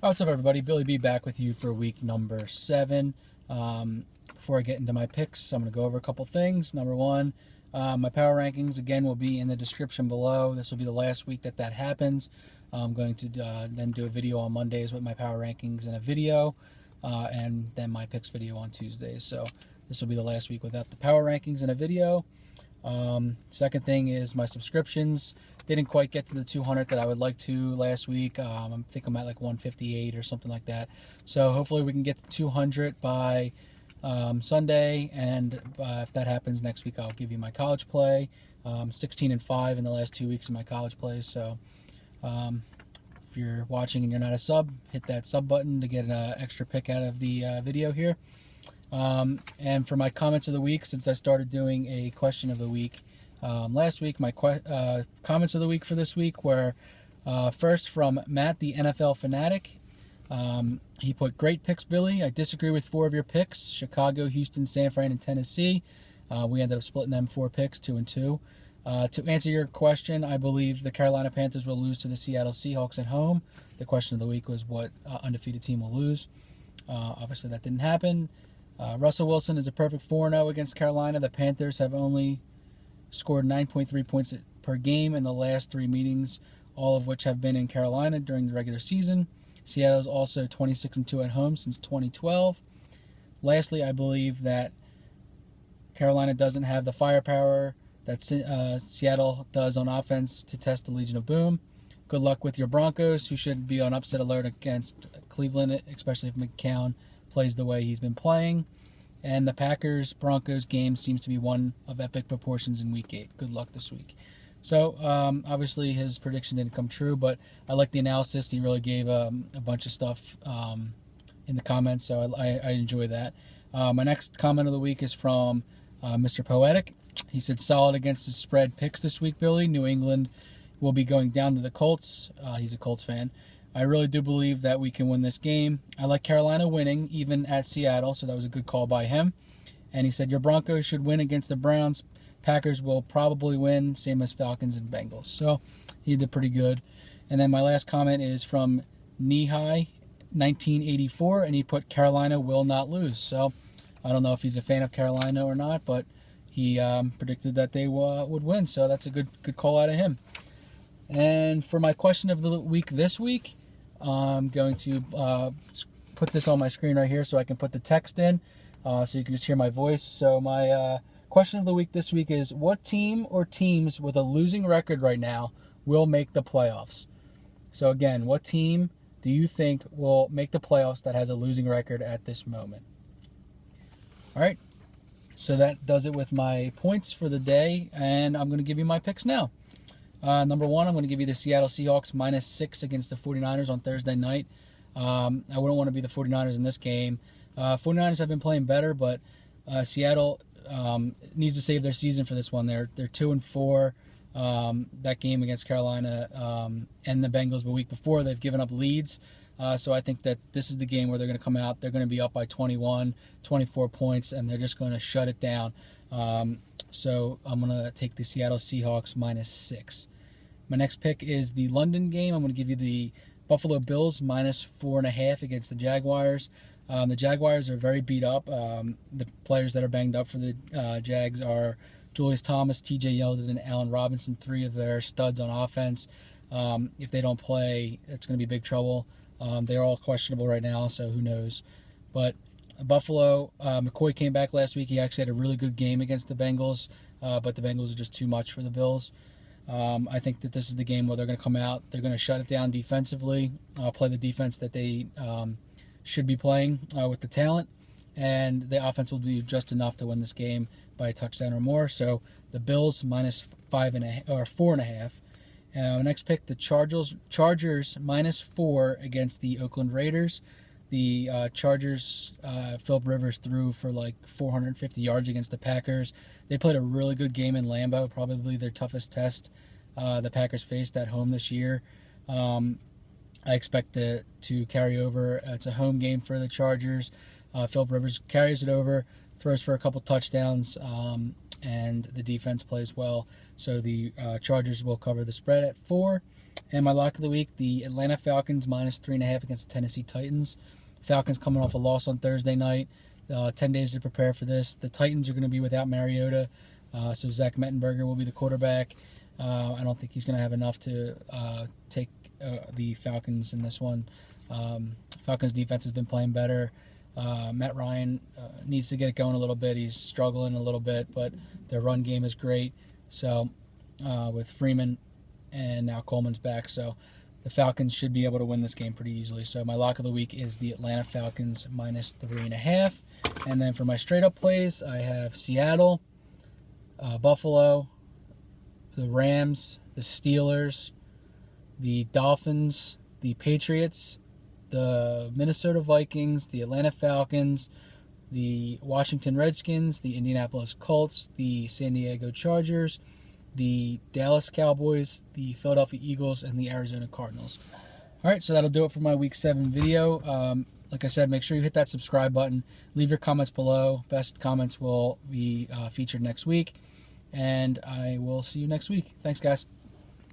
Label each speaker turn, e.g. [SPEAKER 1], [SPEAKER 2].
[SPEAKER 1] What's up, everybody? Billy B back with you for week number 7. Before I get into my picks, I'm going to go over a couple things. Number one, my power rankings, again, will be in the description below. This will be the last week that happens. I'm going to then do a video on Mondays with my power rankings and a video, and then my picks video on Tuesdays. So this will be the last week without the power rankings and a video. Second thing is my subscriptions. Didn't quite get to the 200 that I would like to last week. I think I'm at like 158 or something like that. So hopefully we can get to 200 by Sunday, and if that happens next week, I'll give you my college play. 16-5 in the last 2 weeks of my college plays. So if you're watching and you're not a sub, hit that sub button to get an extra pick out of the video here. And for my comments of the week, since I started doing a question of the week last week, my comments of the week for this week were first from Matt, the NFL fanatic. He put, "Great picks, Billy. I disagree with 4 of your picks: Chicago, Houston, San Fran, and Tennessee." We ended up splitting them 4 picks, 2 and 2. To answer your question, I believe the Carolina Panthers will lose to the Seattle Seahawks at home. The question of the week was what undefeated team will lose. Obviously, that didn't happen. Russell Wilson is a perfect 4-0 against Carolina. The Panthers have only scored 9.3 points per game in the last 3 meetings, all of which have been in Carolina during the regular season. Seattle is also 26-2 at home since 2012. Lastly, I believe that Carolina doesn't have the firepower that Seattle does on offense to test the Legion of Boom. Good luck with your Broncos, who should be on upset alert against Cleveland, especially if McCown plays the way he's been playing. And the Packers-Broncos game seems to be one of epic proportions in Week 8. Good luck this week. So, obviously, his prediction didn't come true, but I like the analysis. He really gave a bunch of stuff in the comments, so I enjoy that. My next comment of the week is from Mr. Poetic. He said, "Solid against the spread picks this week, Billy. New England will be going down to the Colts." He's a Colts fan. "I really do believe that we can win this game. I like Carolina winning, even at Seattle," so that was a good call by him. And he said, "Your Broncos should win against the Browns. Packers will probably win, same as Falcons and Bengals." So he did pretty good. And then my last comment is from Knee-High 1984, and he put, "Carolina will not lose." So I don't know if he's a fan of Carolina or not, but he predicted that they would win. So that's a good call out of him. And for my question of the week this week, I'm going to put this on my screen right here so I can put the text in so you can just hear my voice. So my question of the week this week is, what team or teams with a losing record right now will make the playoffs? So again, what team do you think will make the playoffs that has a losing record at this moment? All right, so that does it with my points for the day, and I'm going to give you my picks now. Number one, I'm going to give you the Seattle Seahawks -6 against the 49ers on Thursday night. I wouldn't want to be the 49ers in this game. 49ers have been playing better, but Seattle needs to save their season for this one. They're 2-4. That game against Carolina and the Bengals the week before, they've given up leads. So I think that this is the game where they're going to come out. They're going to be up by 21, 24 points, and they're just going to shut it down. So I'm going to take the Seattle Seahawks -6. My next pick is the London game. I'm going to give you the Buffalo Bills -4.5 against the Jaguars. The Jaguars are very beat up. The players that are banged up for the Jags are Julius Thomas, TJ Yeldon, and Allen Robinson, 3 of their studs on offense. If they don't play, it's going to be big trouble. They're all questionable right now, so who knows. But Buffalo, McCoy came back last week. He actually had a really good game against the Bengals, but the Bengals are just too much for the Bills. I think that this is the game where they're going to come out. They're going to shut it down defensively, play the defense that they should be playing with the talent, and the offense will be just enough to win this game by a touchdown or more. So the Bills -5.5 or 4.5. Next pick, the Chargers -4 against the Oakland Raiders. The Chargers, Philip Rivers threw for like 450 yards against the Packers. They played a really good game in Lambeau, probably their toughest test the Packers faced at home this year. I expect it to carry over. It's a home game for the Chargers. Philip Rivers carries it over, throws for a couple touchdowns, and the defense plays well. So the Chargers will cover the spread at 4. And my lock of the week, the Atlanta Falcons -3.5 against the Tennessee Titans. Falcons coming off a loss on Thursday night. 10 days to prepare for this. The Titans are going to be without Mariota, so Zach Mettenberger will be the quarterback. I don't think he's going to have enough to take the Falcons in this one. Falcons defense has been playing better. Matt Ryan needs to get it going a little bit. He's struggling a little bit, but their run game is great. So with Freeman and now Coleman's back, so the Falcons should be able to win this game pretty easily. So my lock of the week is the Atlanta Falcons -3.5. And then for my straight up plays, I have Seattle, Buffalo, the Rams, the Steelers, the Dolphins, the Patriots, the Minnesota Vikings, the Atlanta Falcons, the Washington Redskins, the Indianapolis Colts, the San Diego Chargers, the Dallas Cowboys, the Philadelphia Eagles, and the Arizona Cardinals. All right, so that'll do it for my Week 7 video. Like I said, make sure you hit that subscribe button. Leave your comments below. Best comments will be featured next week. And I will see you next week. Thanks, guys.